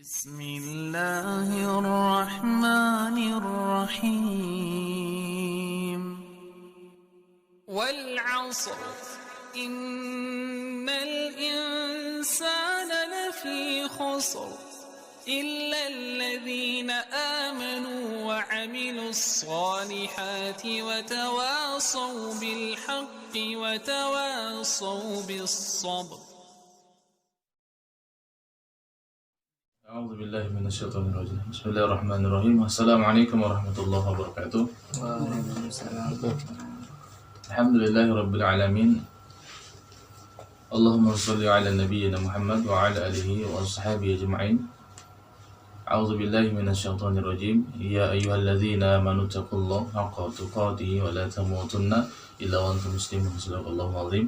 بسم الله الرحمن الرحيم والعصر إن الإنسان لفي خسر إلا الذين آمنوا وعملوا الصالحات وتواصوا بالحق وتواصوا بالصبر. أعوذ بالله من الشيطان الرجيم. بسم الله الرحمن الرحيم. Assalamualaikum warahmatullahi wabarakatuh. Waalaikumsalam. Alhamdulillahi rabbil alamin. Allahumma shalli ala nabiyyina Muhammad wa ala alihi wa ashabihi ajma'in. A'udzu billahi minasy syaithanir rajim. Ya ayyuhalladzina amanu taqullaha haqqa tuqatih wa la tamutunna illa wa antum muslimun. Shadaqallahu azim.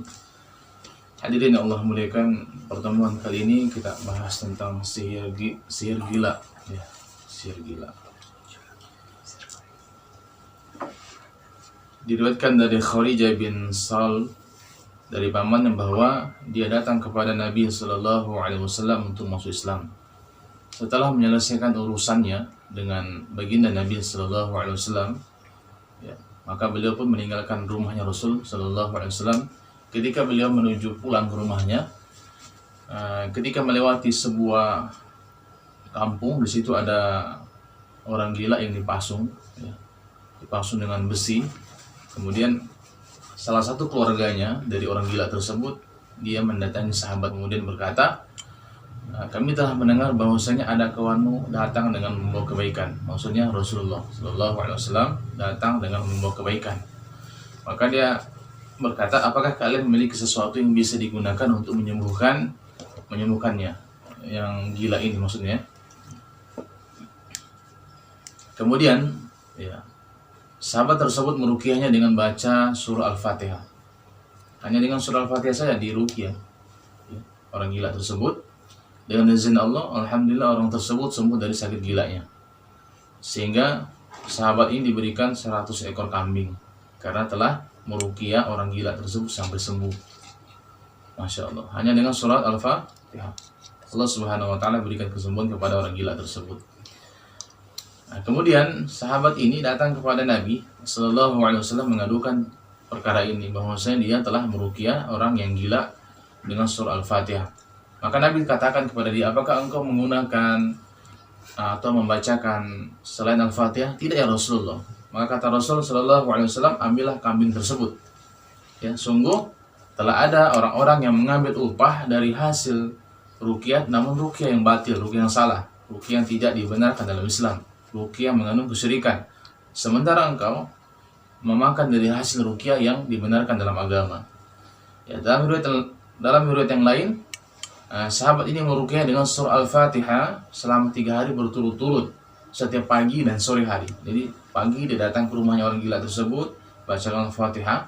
Hadirin yang Allah muliakan, pertemuan kali ini kita bahas tentang sihir gila, ya, sihir gila. Diriwayatkan dari Kharijah bin Sal dari pamannya bahwa dia datang kepada Nabi Sallallahu Alaihi Wasallam untuk masuk Islam. Setelah menyelesaikan urusannya dengan baginda Nabi Sallallahu Alaihi Wasallam, ya, maka beliau pun meninggalkan rumahnya Rasul Sallallahu Alaihi Wasallam. Ketika beliau menuju pulang ke rumahnya, ketika melewati sebuah kampung, di situ ada orang gila yang dipasung, ya, dipasung dengan besi. Kemudian salah satu keluarganya dari orang gila tersebut, dia mendatangi sahabat kemudian berkata, kami telah mendengar bahwasanya ada kawanmu datang dengan membawa kebaikan. Maksudnya Rasulullah Sallallahu Alaihi Wasallam datang dengan membawa kebaikan. Maka dia berkata, apakah kalian memiliki sesuatu yang bisa digunakan untuk menyembuhkannya, yang gila ini maksudnya. Kemudian, ya, sahabat tersebut meruqyahnya dengan baca surah Al-Fatihah. Hanya dengan surah Al-Fatihah saja diruqyah, ya, orang gila tersebut. Dengan izin Allah, alhamdulillah orang tersebut sembuh dari sakit gilanya. Sehingga sahabat ini diberikan 100 ekor kambing karena telah meruqyah orang gila tersebut sampai sembuh. Masya Allah. Hanya dengan surat Al-Fatihah Allah Subhanahu wa Ta'ala berikan kesembuhan kepada orang gila tersebut. Nah, kemudian sahabat ini datang kepada Nabi Sallallahu Alaihi Wasallam mengadukan perkara ini, bahwasanya dia telah meruqyah orang yang gila dengan surah Al-Fatihah. Maka Nabi katakan kepada dia, apakah engkau menggunakan atau membacakan selain Al-Fatihah? Tidak ya Rasulullah. Maka kata Rasul Sallallahu Alaihi Wasallam, ambillah kambing tersebut. Ya, sungguh telah ada orang-orang yang mengambil upah dari hasil ruqyah, namun ruqyah yang batil, ruqyah yang salah, ruqyah yang tidak dibenarkan dalam Islam, ruqyah mengandung kesyirikan. Sementara engkau memakan dari hasil ruqyah yang dibenarkan dalam agama. Ya, dalam riwayat yang lain, sahabat ini meruqyah dengan surah Al-Fatihah selama 3 hari berturut-turut, setiap pagi dan sore hari. Jadi pagi dia datang ke rumahnya orang gila tersebut, bacakan Al-Fatihah.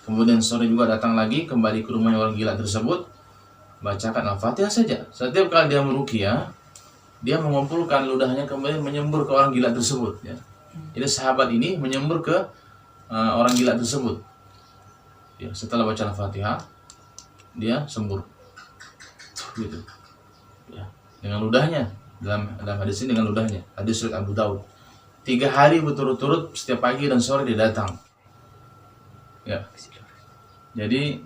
Kemudian sore juga datang lagi, kembali ke rumahnya orang gila tersebut, bacakan Al-Fatihah saja. Setiap kali dia meruqyah, dia mengumpulkan ludahnya kemudian menyembur ke orang gila tersebut, ya. Jadi sahabat ini menyembur ke orang gila tersebut. Ya, setelah baca Al-Fatihah, dia sembur. Gitu. Ya, dengan ludahnya. Dalam hadis ini dengan ludahnya. Hadis riwayat Abu Daud. 3 hari berturut-turut, setiap pagi dan sore dia datang. Ya. Jadi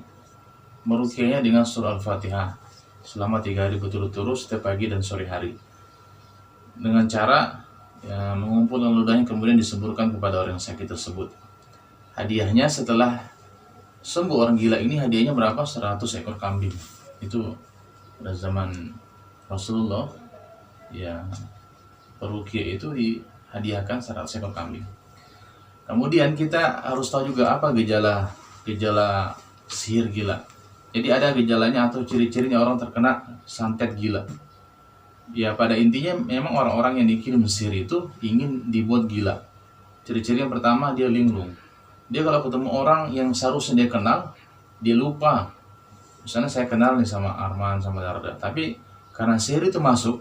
meruqyahnya dengan surah Al-Fatihah selama 3 hari berturut-turut, setiap pagi dan sore hari. Dengan cara, ya, mengumpulkan ludahnya kemudian disemburkan kepada orang yang sakit tersebut. Hadiahnya setelah sembuh orang gila ini, hadiahnya berapa? 100 ekor kambing. Itu pada zaman Rasulullah, ya, peruqyah itu dihadiahkan 100 ekor kambing. Kemudian kita harus tahu juga apa gejala sihir gila. Jadi ada gejalanya atau ciri-cirinya orang terkena santet gila. Ya, pada intinya memang orang-orang yang dikirim sihir itu ingin dibuat gila. Ciri-ciri yang pertama, dia linglung. Dia kalau ketemu orang yang seharusnya dia kenal, dia lupa. Misalnya saya kenal nih sama Arman, sama Darda, tapi karena sihir itu masuk,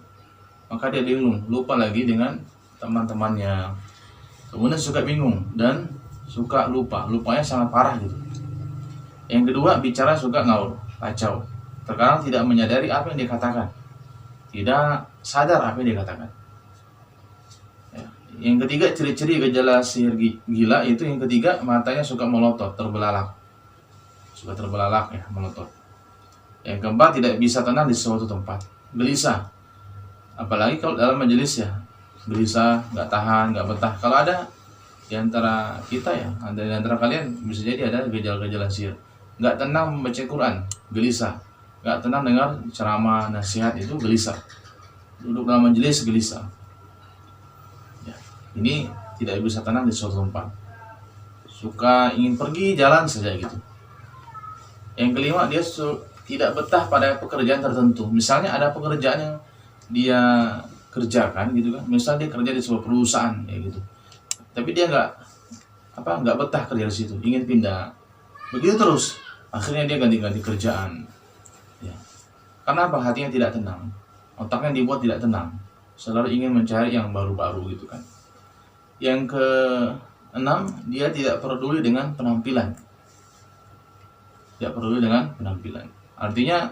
maka dia linglung, lupa lagi dengan teman-temannya. Kemudian suka bingung dan suka lupa, lupanya sangat parah gitu. Yang kedua, bicara suka ngawur, kacau. Terkadang tidak menyadari apa yang dikatakan. Tidak sadar apa yang dia katakan. Ya. Yang ketiga, ciri-ciri gejala sihir gila itu yang ketiga, matanya suka melotot, terbelalak. Suka terbelalak ya, melotot. Yang keempat, tidak bisa tenang di suatu tempat, gelisah. Apalagi kalau dalam majelis ya, gelisah, nggak tahan, nggak betah. Kalau ada di antara kita ya, ada di antara kalian bisa jadi ada gejala-gejala sihir. Nggak tenang membaca Quran, gelisah. Nggak tenang dengar ceramah, nasihat, itu gelisah. Duduk dalam majelis gelisah. Ya, ini tidak bisa tenang di suatu tempat. Suka ingin pergi jalan saja gitu. Yang kelima, dia tidak betah pada pekerjaan tertentu. Misalnya ada pekerjaan yang dia kerjakan gitu kan. Misalnya dia kerja di sebuah perusahaan kayak gitu. Tapi dia nggak betah kerja di situ, ingin pindah. Begitu terus. Akhirnya dia ganti-ganti kerjaan. Ya. Karena apa? Hatinya tidak tenang. Otaknya dibuat tidak tenang. Selalu ingin mencari yang baru-baru gitu kan. Yang keenam, dia tidak peduli dengan penampilan. Tidak peduli dengan penampilan. Artinya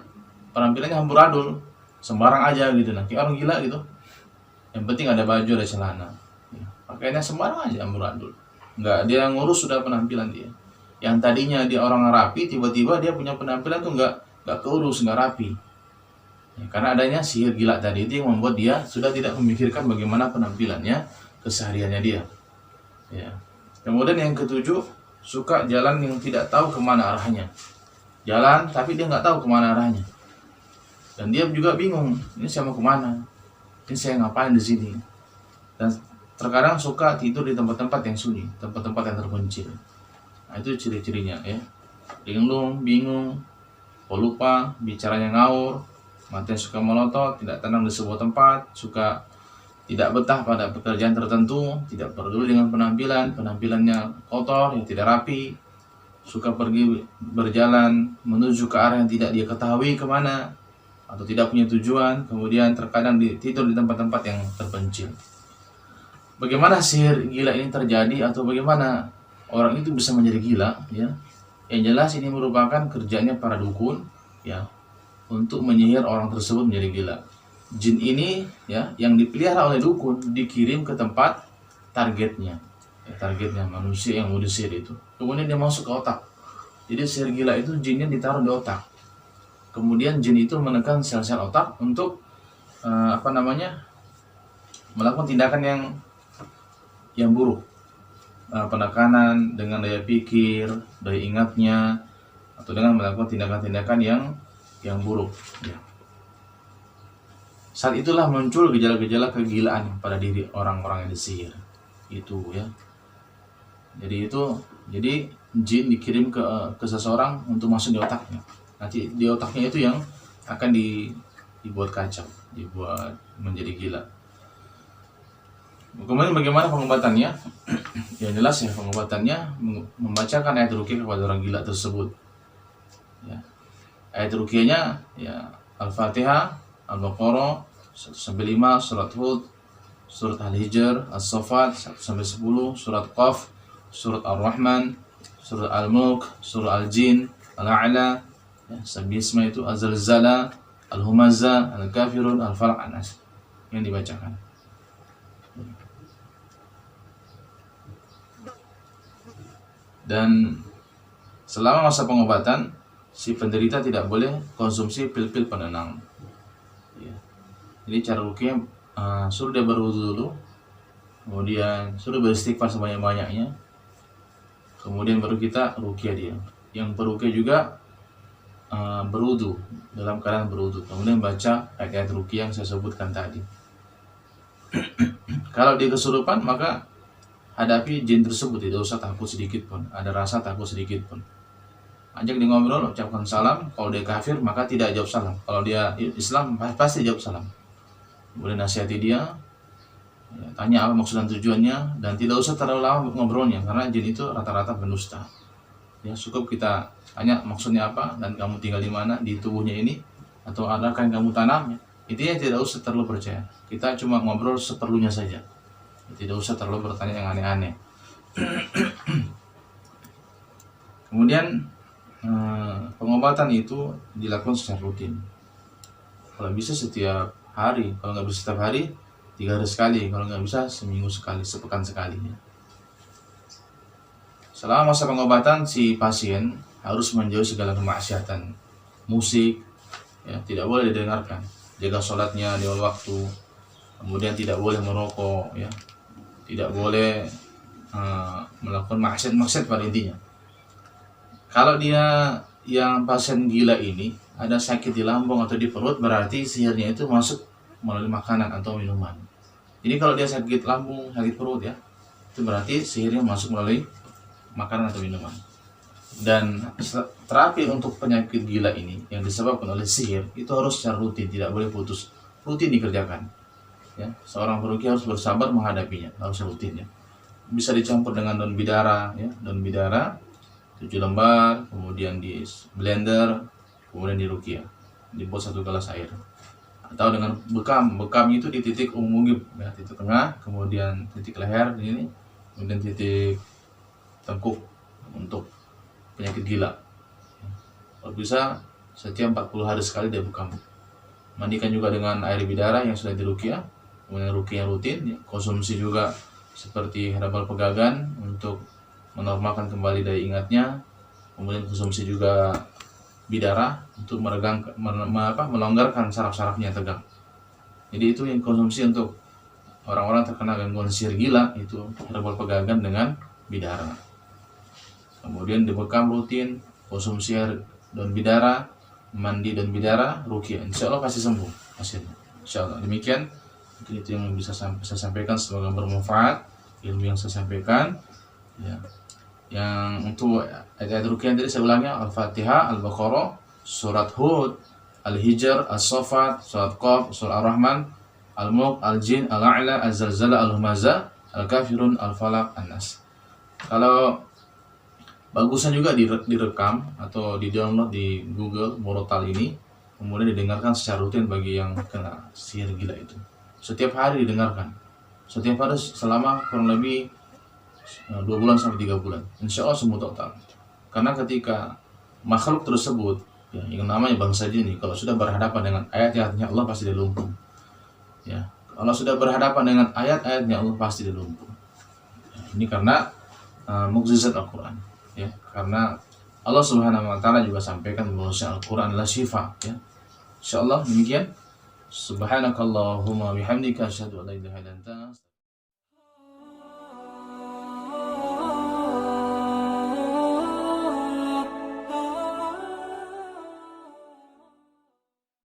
penampilannya amburadul, sembarang aja gitu, nah kayak orang gila gitu. Yang penting ada baju, ada celana. Ya, pakaiannya sembarang aja amburadul. Nggak dia ngurus sudah penampilan dia. Yang tadinya dia orang rapi, tiba-tiba dia punya penampilan tuh nggak keurus, nggak rapi. Ya, karena adanya sihir gila tadi itu yang membuat dia sudah tidak memikirkan bagaimana penampilannya, kesehariannya dia. Ya. Kemudian yang ketujuh, suka jalan yang tidak tahu kemana arahnya. Jalan tapi dia nggak tahu kemana arahnya. Dan dia juga bingung, ini saya mau kemana? Ini saya ngapain di sini? Dan terkadang suka tidur di tempat-tempat yang sunyi, tempat-tempat yang terpencil. Nah, itu ciri-cirinya ya. Linglung, bingung, pelupa, bicaranya ngawur, matanya suka melotot, tidak tenang di sebuah tempat, suka tidak betah pada pekerjaan tertentu, tidak peduli dengan penampilannya kotor, yang tidak rapi, suka pergi berjalan menuju ke arah yang tidak dia ketahui kemana, atau tidak punya tujuan, kemudian terkadang tidur di tempat-tempat yang terpencil. Bagaimana sihir gila ini terjadi atau bagaimana orang itu bisa menjadi gila ya? Yang jelas ini merupakan kerjanya para dukun ya, untuk menyihir orang tersebut menjadi gila. Jin ini ya yang dipelihara oleh dukun dikirim ke tempat targetnya. Ya, targetnya manusia yang mau disihir itu. Kemudian dia masuk ke otak. Jadi sihir gila itu jinnya ditaruh di otak. Kemudian jin itu menekan sel-sel otak untuk melakukan tindakan yang buruk. Penekanan dengan daya pikir, daya ingatnya, atau dengan melakukan tindakan-tindakan yang buruk. Ya. Saat itulah muncul gejala-gejala kegilaan pada diri orang-orang yang disihir. Itu ya. Jadi jin dikirim ke seseorang untuk masuk di otaknya. Nanti di otaknya itu yang akan dibuat kacau, dibuat menjadi gila. Kemudian bagaimana pengobatannya? Yang jelas ya, pengobatannya membacakan ayat ruqyah kepada orang gila tersebut. Ya. Ayat ruqyahnya ya Al-Fatihah, Al-Baqarah 1-5, surat Hud, surat Al-Hijr, As-Saffat 1-10, surat Qaf, surat Ar-Rahman, surat Al-Mulk, surat Al-Jin, Al-A'la, ya, Sabisma itu Az-Zalzala, Al-Humazah, Al-Kafirun, Al-Falaq, An-Nas yang dibacakan. Dan selama masa pengobatan, si penderita tidak boleh konsumsi pil-pil penenang. Ya. Jadi cara ruqyah suruh dia berwudu dulu, kemudian suruh beristighfar sebanyak-banyaknya, kemudian baru kita ruqyah dia. Yang peruqyah juga berwudu, dalam keadaan berwudu, kemudian baca ayat-ayat ruqyah yang saya sebutkan tadi. Kalau dia kesurupan, maka hadapi jin tersebut, tidak usah takut sedikit pun, ada rasa takut sedikit pun. Ajak dia ngobrol, ucapkan salam. Kalau dia kafir maka tidak jawab salam. Kalau dia Islam pasti jawab salam. Kemudian nasihati dia, ya, tanya apa maksud dan tujuannya, dan tidak usah terlalu lama ngobrolnya karena jin itu rata-rata pendusta. Ya, cukup kita tanya maksudnya apa dan kamu tinggal di mana di tubuhnya ini, atau adakah yang kamu tanam. Intinya tidak usah terlalu percaya. Kita cuma ngobrol seperlunya saja. Tidak usah terlalu bertanya yang aneh-aneh. Kemudian pengobatan itu dilakukan secara rutin. Kalau bisa setiap hari, kalau nggak bisa setiap hari 3 hari sekali, kalau nggak bisa seminggu sekali, sepekan sekali ya. Selama masa pengobatan si pasien harus menjauhi segala kemaksiatan, musik ya tidak boleh didengarkan, jaga sholatnya di awal waktu, kemudian tidak boleh merokok ya, tidak boleh melakukan maksiat pada intinya. Kalau dia yang pasien gila ini ada sakit di lambung atau di perut, berarti sihirnya itu masuk melalui makanan atau minuman. Jadi kalau dia sakit lambung, sakit perut ya, itu berarti sihirnya masuk melalui makanan atau minuman. Dan terapi untuk penyakit gila ini yang disebabkan oleh sihir itu harus secara rutin, tidak boleh putus, rutin dikerjakan. Ya, seorang peruqyah harus bersabar menghadapinya, harus rutin ya. Bisa dicampur dengan daun bidara ya, daun bidara 7 lembar, kemudian di blender, kemudian diruqyah, dibuat 1 gelas air. Atau dengan bekam itu di titik umum ya, titik tengah, kemudian titik leher ini, kemudian titik tengkuk untuk penyakit gila. Kalau bisa setiap 40 hari sekali dia bekam. Mandikan juga dengan air bidara yang sudah diruqyah, kemudian ruqyah rutin ya. Konsumsi juga seperti herbal pegagan untuk menormalkan kembali daya ingatnya, kemudian konsumsi juga bidara untuk melonggarkan saraf-sarafnya yang tegang. Jadi itu yang konsumsi untuk orang-orang terkena gangguan sihir gila, itu herbal pegagan dengan bidara. Kemudian dibekam rutin, konsumsi air daun bidara, mandi daun bidara, ruqyah. Insya Allah pasti sembuh hasilnya. Insya Allah. Demikian mungkin itu yang bisa saya sampaikan, semoga bermanfaat ilmu yang saya sampaikan. Ya. Yang untuk ayat ruqyah tadi saya ulangnya Al-Fatihah, Al-Baqarah, Surat Hud, Al-Hijr, As-Saffat, Surat Qaf, Surat Ar-Rahman, Al-Mulk, Al-Jin, Al-A'la, Al-Zalzala, Al-Humazah, Al-Kafirun, Al-Falaq, An-Nas. Kalau bagusnya juga direkam atau di-download di Google Murotal ini, kemudian didengarkan secara rutin bagi yang kena sihir gila itu. Setiap hari didengarkan, setiap hari selama kurang lebih 2 bulan sampai 3 bulan. Insya Allah sembuh total. Karena ketika makhluk tersebut ya, yang namanya bangsa jin ini, kalau sudah berhadapan dengan ayat-ayatnya Allah pasti dia lumpuh. Ya, kalau sudah berhadapan dengan ayat-ayatnya Allah pasti dia lumpuh. Ya, ini karena mukjizat Al-Quran. Ya, karena Allah Subhanahu wa taala juga sampaikan bahwa Al-Qur'an adalah syifa ya. Insyaallah demikian. Subhanakallahumma bihamdika asyhadu an la ilaha illa anta